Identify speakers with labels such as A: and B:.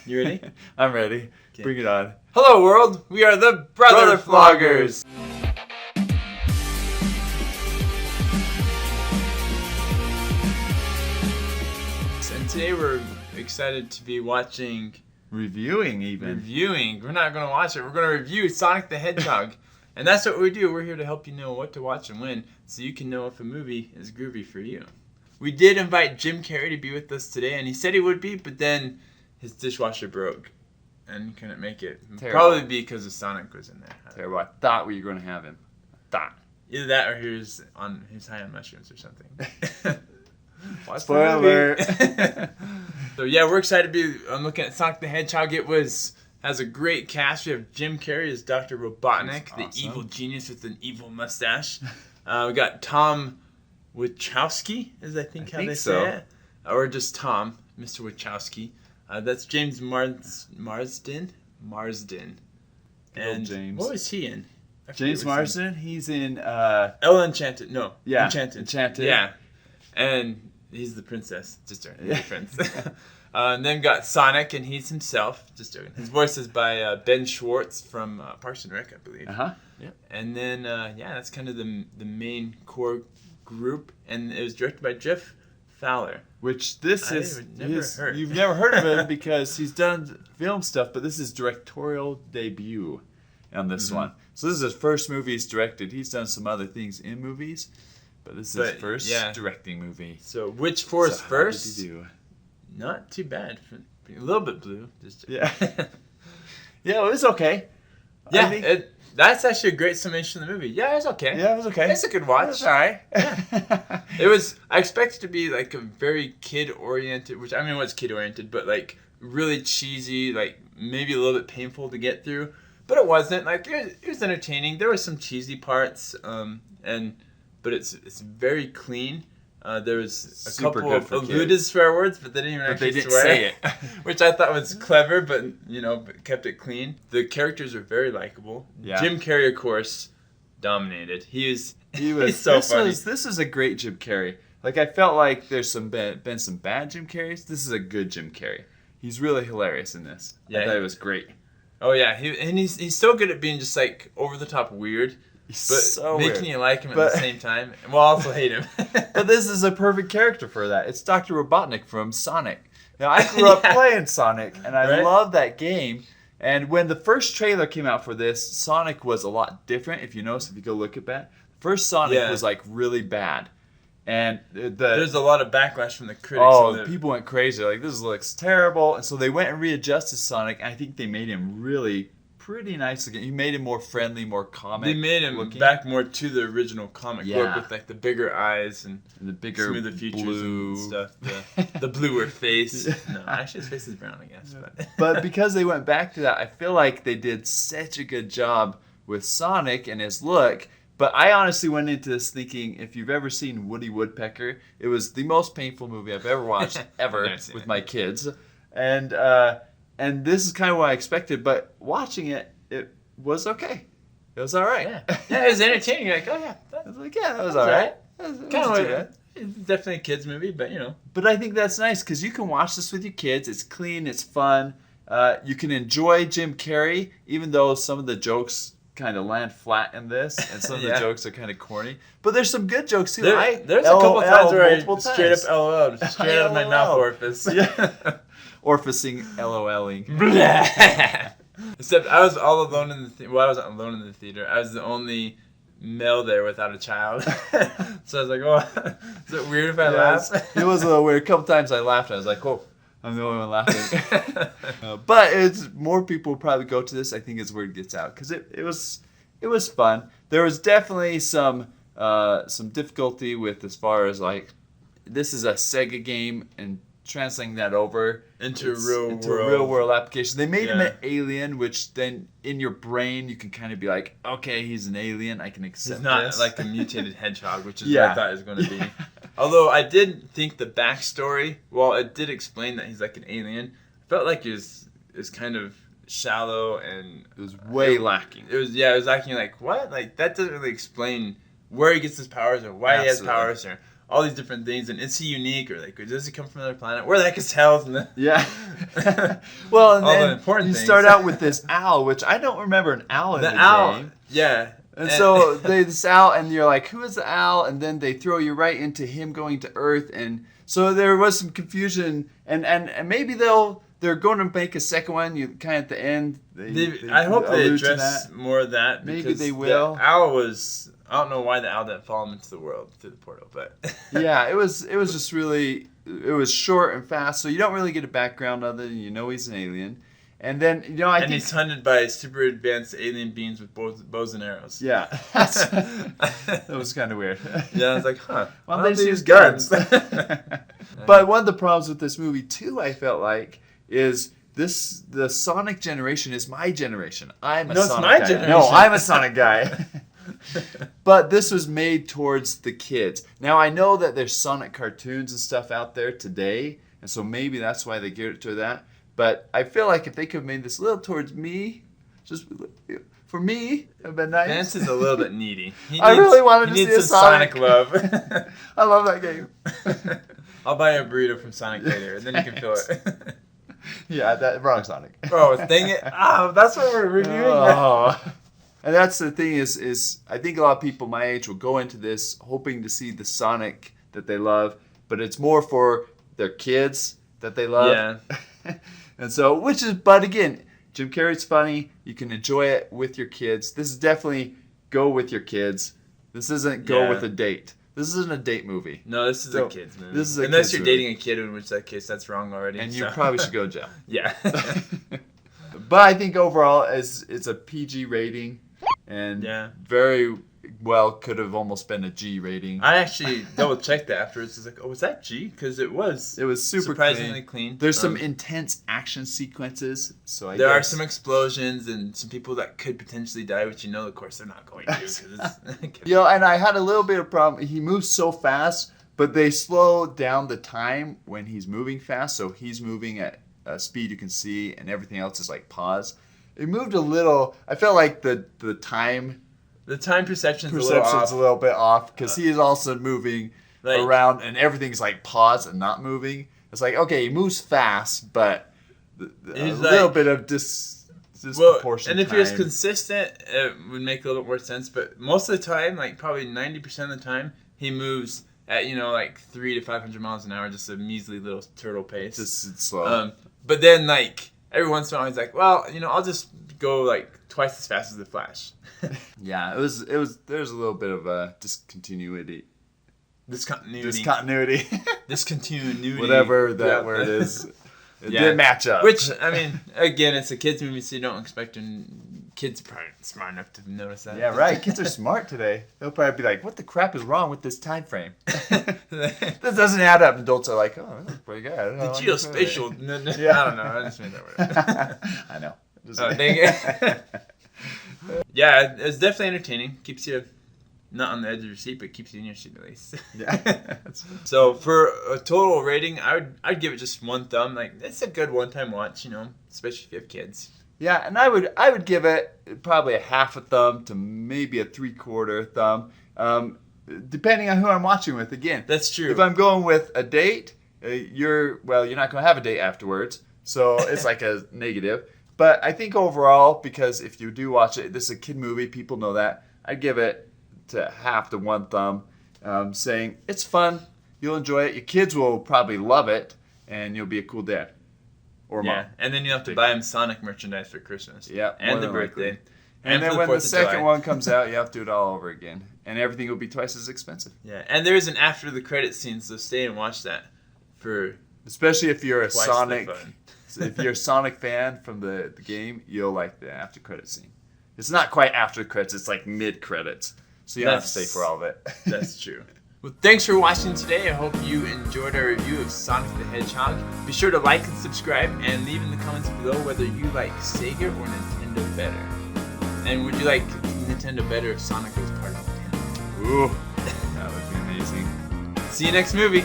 A: You ready?
B: I'm ready.
A: Okay.
B: Bring it on.
A: Hello, world. We are the Brother Floggers. And today we're excited to be watching...
B: Reviewing, even.
A: Reviewing. We're not going to watch it. We're going to review Sonic the Hedgehog. And that's what we do. We're here to help you know what to watch and when, so you can know if a movie is groovy for you. We did invite Jim Carrey to be with us today, and he said he would be, but then his dishwasher broke, and he couldn't make it.
B: Terrible.
A: Probably because of Sonic was in there.
B: Terrible. I thought we were going to have him.
A: Either that or he was high on mushrooms or something.
B: Spoiler.
A: So yeah, we're excited to be looking at Sonic the Hedgehog. Has a great cast. We have Jim Carrey as Dr. Robotnik, the evil genius with an evil mustache. We got Tom Wachowski, I think they say it. Or just Tom, Mr. Wachowski. That's James Marsden. And
B: James.
A: what was he in?
B: James Marsden? He's in...
A: Ella Enchanted. No.
B: Yeah.
A: Enchanted.
B: Yeah.
A: And he's the princess. Just joking. The prince. And then got Sonic, and he's himself. Just joking. His voice is by Ben Schwartz from Parks and Rec, I believe.
B: Uh-huh.
A: Yeah. And then, that's kind of the main core group. And it was directed by Jeff Fowler.
B: Which this is... You've never heard of him because he's done film stuff, but this is directorial debut on this one. So this is his first movie he's directed. He's done some other things in movies, but this is his first directing movie.
A: So which four is first?
B: How did he do?
A: Not too bad. A little bit blue.
B: Yeah, it was okay.
A: Yeah, that's actually a great summation of the movie. Yeah, it was okay.
B: Yeah, it was okay.
A: It's a good watch.
B: It was all right.
A: Yeah. It was. I expected it to be like a very kid-oriented, which I mean, it was kid-oriented, but like really cheesy, like maybe a little bit painful to get through. But it wasn't. Like it was entertaining. There were some cheesy parts, but it's very clean. There was a couple of alluded swear words, but they didn't even actually swear.
B: Say it.
A: Which I thought was clever, but kept it clean. The characters are very likable.
B: Yeah.
A: Jim Carrey, of course, dominated. He's
B: so
A: funny.
B: This is a great Jim Carrey. Like I felt like there's been some bad Jim Carreys. This is a good Jim Carrey. He's really hilarious in this. Yeah, I thought it was great.
A: Oh yeah, he's so good at being just like over the top weird. But
B: so
A: making you like him at the same time, and we'll also hate him.
B: But this is a perfect character for that. It's Dr. Robotnik from Sonic. Now, I grew up playing Sonic, and I love that game. And when the first trailer came out for this, Sonic was a lot different. If you notice, if you go look at that, first Sonic was like really bad. And
A: there's a lot of backlash from the critics.
B: Oh, people went crazy. Like, this looks terrible. And so they went and readjusted Sonic, and I think they made him really... pretty nice looking. You made him more friendly, more comic.
A: They made him looking. Back more to the original comic book with like the bigger eyes and
B: the bigger
A: smoother features
B: blue
A: and stuff. The bluer face. No, actually his face is brown, I guess.
B: But because they went back to that, I feel like they did such a good job with Sonic and his look. But I honestly went into this thinking, if you've ever seen Woody Woodpecker, it was the most painful movie I've ever watched with my kids. And this is kind of what I expected, but watching it, it was okay. It was all right.
A: Yeah, it was entertaining. You're like, oh yeah.
B: I was like, yeah, that was all right.
A: It's definitely a kid's movie, but
B: But I think that's nice because you can watch this with your kids. It's clean. It's fun. You can enjoy Jim Carrey, even though some of the jokes kind of land flat in this, and some of the jokes are kind of corny. But there's some good jokes too.
A: There's a couple times where I straight up LOL, straight out of my mouth orifice.
B: Yeah. Orificing, LOLing.
A: Except I was all alone in the I wasn't alone in the theater. I was the only male there without a child. So I was like, oh, is it weird if I laugh?
B: It was a little weird. A couple times I laughed. I was like, oh, I'm the only one laughing. But it's more people probably go to this. I think it's where it gets out because it was fun. There was definitely some difficulty with as far as like this is a Sega game and translating that over
A: into a
B: real world application. They made him an alien, which then in your brain you can kind of be like, okay, he's an alien. I can accept this.
A: He's not like a mutated hedgehog, which is what I thought it was going to be. Although I did think the backstory, while it did explain that he's like an alien, I felt like it was kind of shallow and
B: it was way lacking.
A: It was lacking. Like what? Like that doesn't really explain where he gets his powers or why he has powers or all these different things, and is he unique, or like does he come from another planet? Where the heck is Hell's?
B: Yeah. Well, and
A: all
B: then
A: the important
B: you
A: things.
B: start out with this owl, which I don't remember an owl in the game.
A: Yeah.
B: And so this owl, and you're like, who is the owl? And then they throw you right into him going to Earth, and so there was some confusion, and maybe they're going to make a second one. You kind of at the end.
A: I hope they address more of that.
B: Maybe they will.
A: The owl was. I don't know why the owl didn't follow him into the world through the portal, but
B: yeah, it was just really. It was short and fast, so you don't really get a background other than he's an alien. And then, I think...
A: he's hunted by super advanced alien beings with bows and arrows.
B: Yeah. That was kind of weird.
A: Yeah, I was like, huh.
B: Why don't they use guns? But one of the problems with this movie, too, I felt like, is the Sonic generation is my generation. I'm a Sonic guy.
A: Generation.
B: No, I'm a Sonic guy. But this was made towards the kids. Now, I know that there's Sonic cartoons and stuff out there today, and so maybe that's why they geared it to that. But I feel like if they could have made this a little towards me, just for me, it would have been nice.
A: Vance is a little bit needy.
B: I really wanted to see a
A: Sonic love.
B: I love that game.
A: I'll buy you a burrito from Sonic later, and then you can feel it.
B: Yeah, that wrong Sonic.
A: Oh, dang it. Oh, that's what we're reviewing.
B: Oh. And that's the thing is I think a lot of people my age will go into this hoping to see the Sonic that they love, but it's more for their kids that they love.
A: Yeah.
B: And so, but again, Jim Carrey's funny. You can enjoy it with your kids. This is definitely go with your kids. This isn't go with a date. This isn't a date movie.
A: No, this is a kid's movie.
B: This is
A: unless you're dating a kid, in which that case that's wrong already.
B: And you probably should go to jail.
A: Yeah.
B: But I think overall, it's a PG rating, and very well could have almost been a G rating.
A: I actually double checked that afterwards. It's like, oh, was that G? Because it was
B: super
A: surprisingly clean.
B: There's some intense action sequences. So
A: there are some explosions and some people that could potentially die, which of course they're not going to.
B: And I had a little bit of problem. He moves so fast, but they slow down the time when he's moving fast. So he's moving at a speed you can see, and everything else is like pause. It moved a little. I felt like the time.
A: The time perception's
B: a little bit off because he is also moving around and everything's like paused and not moving. It's like, okay, he moves fast, but a little bit of disproportion.
A: And if he was consistent, it would make a little bit more sense. But most of the time, like probably 90% of the time, he moves at, like 300 to 500 miles an hour, just a measly little turtle pace.
B: Just slow.
A: But then, like, every once in a while, he's like, well, I'll just go like twice as fast as the Flash.
B: Yeah, it was. There's a little bit of a discontinuity.
A: Discontinuity.
B: Whatever that word is. It didn't match up.
A: Which, I mean, again, it's a kids movie, so you don't expect kids are probably smart enough to notice that.
B: Yeah, right. Kids are smart today. They'll probably be like, what the crap is wrong with this time frame? That doesn't add up. Adults are like, oh, that's pretty good.
A: The geospatial. I don't know. I just made that word.
B: I know.
A: Dang it. Yeah, it's definitely entertaining. Keeps you not on the edge of your seat, but keeps you in your seat at least.
B: Yeah.
A: So for a total rating, I'd give it just one thumb. Like, it's a good one-time watch, especially if you have kids.
B: Yeah, and I would give it probably a half a thumb to maybe a 3/4 thumb, depending on who I'm watching with. Again,
A: that's true.
B: If I'm going with a date, you're not going to have a date afterwards, so it's like a negative. But I think overall, because if you do watch it, this is a kid movie, people know that, I'd give it to half to one thumb, saying it's fun, you'll enjoy it, your kids will probably love it, and you'll be a cool dad. Or mom.
A: And then you have to buy them Sonic merchandise for Christmas.
B: Yeah.
A: And the birthday.
B: Likely. And then when the second one comes out, you have to do it all over again. And everything will be twice as expensive.
A: Yeah. And there is an after the credits scene, so stay and watch that.
B: Especially if you're a Sonic. If you're a Sonic fan from the game, you'll like the after credits scene. It's not quite after credits, it's like mid credits. So you don't have to stay for all of it.
A: That's true. Well, thanks for watching today. I hope you enjoyed our review of Sonic the Hedgehog. Be sure to like and subscribe and leave in the comments below whether you like Sega or Nintendo better. And would you like Nintendo better if Sonic was part of Nintendo?
B: Ooh, that would be amazing.
A: See you next movie.